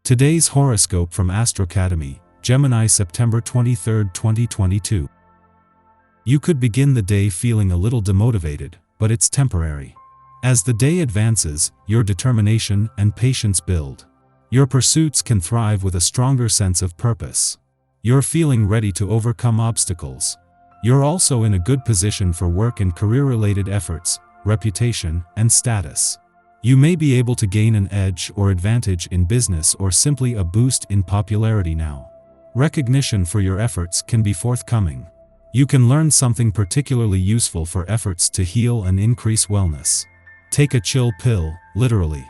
Today's horoscope from Astrocademy, Gemini, September 23, 2022. You could begin the day feeling a little demotivated, but it's temporary. As the day advances, your determination and patience build. Your pursuits can thrive with a stronger sense of purpose. You're feeling ready to overcome obstacles. You're also in a good position for work and career-related efforts, reputation, and status. You may be able to gain an edge or advantage in business or simply a boost in popularity now. Recognition for your efforts can be forthcoming. You can learn something particularly useful for efforts to heal and increase wellness. Take a chill pill, literally.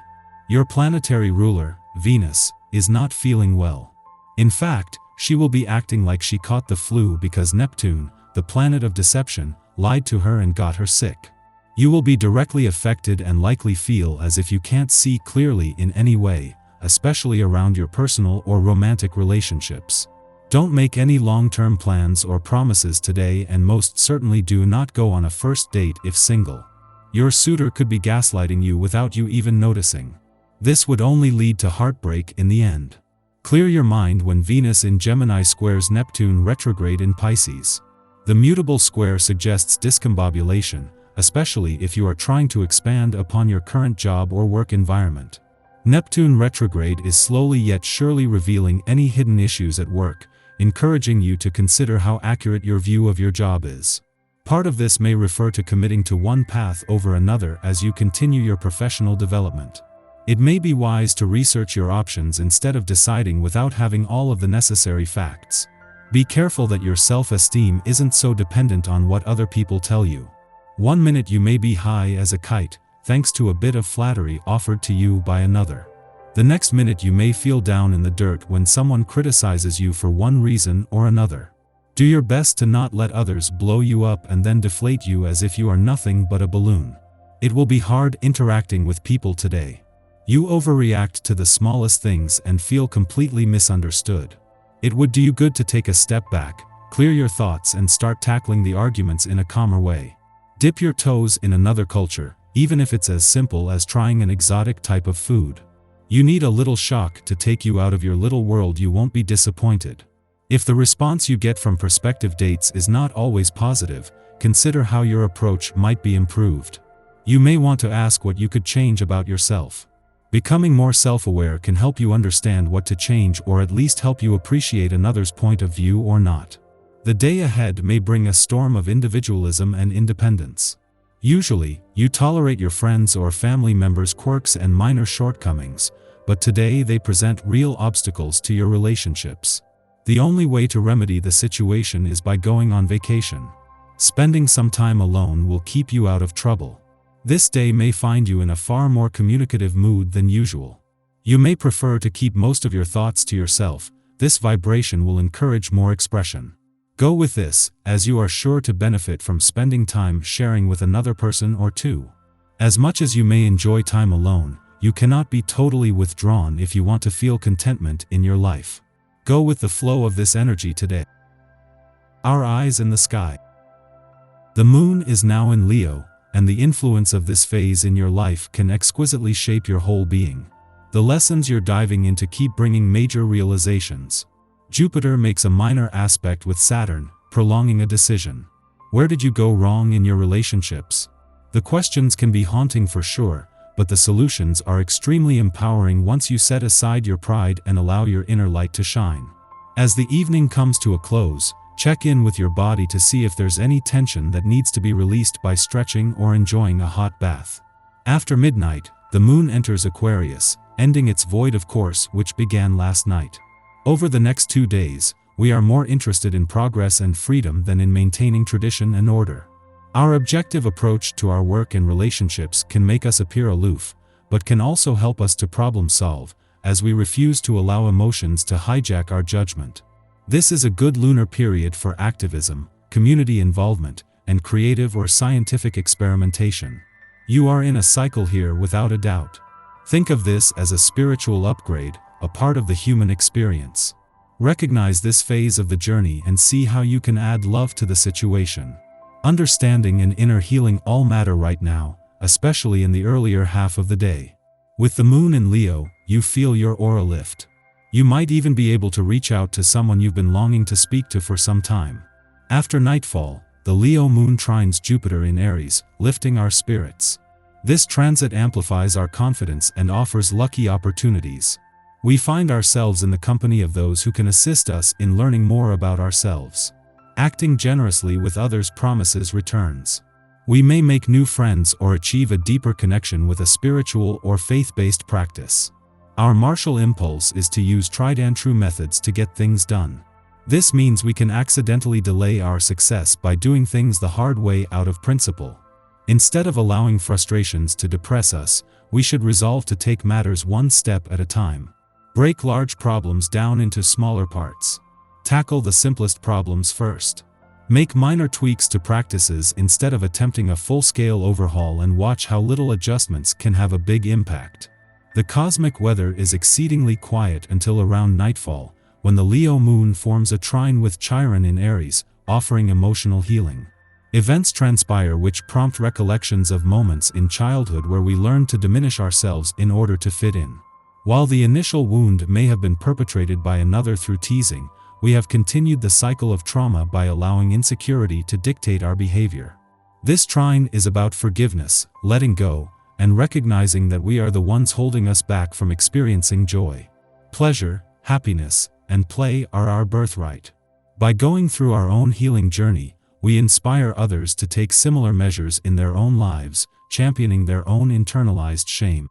Your planetary ruler, Venus, is not feeling well. In fact, she will be acting like she caught the flu because Neptune, the planet of deception, lied to her and got her sick. You will be directly affected and likely feel as if you can't see clearly in any way, especially around your personal or romantic relationships. Don't make any long-term plans or promises today, and most certainly do not go on a first date if single. Your suitor could be gaslighting you without you even noticing. This would only lead to heartbreak in the end. Clear your mind when Venus in Gemini squares Neptune retrograde in Pisces. The mutable square suggests discombobulation, especially if you are trying to expand upon your current job or work environment. Neptune retrograde is slowly yet surely revealing any hidden issues at work, encouraging you to consider how accurate your view of your job is. Part of this may refer to committing to one path over another as you continue your professional development. It may be wise to research your options instead of deciding without having all of the necessary facts. Be careful that your self-esteem isn't so dependent on what other people tell you. One minute you may be high as a kite, thanks to a bit of flattery offered to you by another. The next minute you may feel down in the dirt when someone criticizes you for one reason or another. Do your best to not let others blow you up and then deflate you as if you are nothing but a balloon. It will be hard interacting with people today. You overreact to the smallest things and feel completely misunderstood. It would do you good to take a step back, clear your thoughts, and start tackling the arguments in a calmer way. Dip your toes in another culture, even if it's as simple as trying an exotic type of food. You need a little shock to take you out of your little world. You won't be disappointed. If the response you get from prospective dates is not always positive, consider how your approach might be improved. You may want to ask what you could change about yourself. Becoming more self-aware can help you understand what to change, or at least help you appreciate another's point of view or not. The day ahead may bring a storm of individualism and independence. Usually, you tolerate your friends or family members' quirks and minor shortcomings, but today they present real obstacles to your relationships. The only way to remedy the situation is by going on vacation. Spending some time alone will keep you out of trouble. This day may find you in a far more communicative mood than usual. You may prefer to keep most of your thoughts to yourself. This vibration will encourage more expression. Go with this, as you are sure to benefit from spending time sharing with another person or two. As much as you may enjoy time alone, you cannot be totally withdrawn if you want to feel contentment in your life. Go with the flow of this energy today. Our eyes in the sky. The moon is now in Leo, and the influence of this phase in your life can exquisitely shape your whole being. The lessons you're diving into keep bringing major realizations. Jupiter makes a minor aspect with Saturn, prolonging a decision. Where did you go wrong in your relationships? The questions can be haunting for sure, but the solutions are extremely empowering once you set aside your pride and allow your inner light to shine. As the evening comes to a close, check in with your body to see if there's any tension that needs to be released by stretching or enjoying a hot bath. After midnight, the moon enters Aquarius, ending its void of course, which began last night. Over the next 2 days, we are more interested in progress and freedom than in maintaining tradition and order. Our objective approach to our work and relationships can make us appear aloof, but can also help us to problem solve, as we refuse to allow emotions to hijack our judgment. This is a good lunar period for activism, community involvement, and creative or scientific experimentation. You are in a cycle here without a doubt. Think of this as a spiritual upgrade, a part of the human experience. Recognize this phase of the journey and see how you can add love to the situation. Understanding and inner healing all matter right now, especially in the earlier half of the day. With the moon in Leo, you feel your aura lift. You might even be able to reach out to someone you've been longing to speak to for some time. After nightfall, the Leo moon trines Jupiter in Aries, lifting our spirits. This transit amplifies our confidence and offers lucky opportunities. We find ourselves in the company of those who can assist us in learning more about ourselves. Acting generously with others promises returns. We may make new friends or achieve a deeper connection with a spiritual or faith-based practice. Our martial impulse is to use tried-and-true methods to get things done. This means we can accidentally delay our success by doing things the hard way out of principle. Instead of allowing frustrations to depress us, we should resolve to take matters one step at a time. Break large problems down into smaller parts. Tackle the simplest problems first. Make minor tweaks to practices instead of attempting a full-scale overhaul, and watch how little adjustments can have a big impact. The cosmic weather is exceedingly quiet until around nightfall, when the Leo moon forms a trine with Chiron in Aries, offering emotional healing. Events transpire which prompt recollections of moments in childhood where we learned to diminish ourselves in order to fit in. While the initial wound may have been perpetrated by another through teasing, we have continued the cycle of trauma by allowing insecurity to dictate our behavior. This trine is about forgiveness, letting go, and recognizing that we are the ones holding us back from experiencing joy. Pleasure, happiness, and play are our birthright. By going through our own healing journey, we inspire others to take similar measures in their own lives, championing their own internalized shame.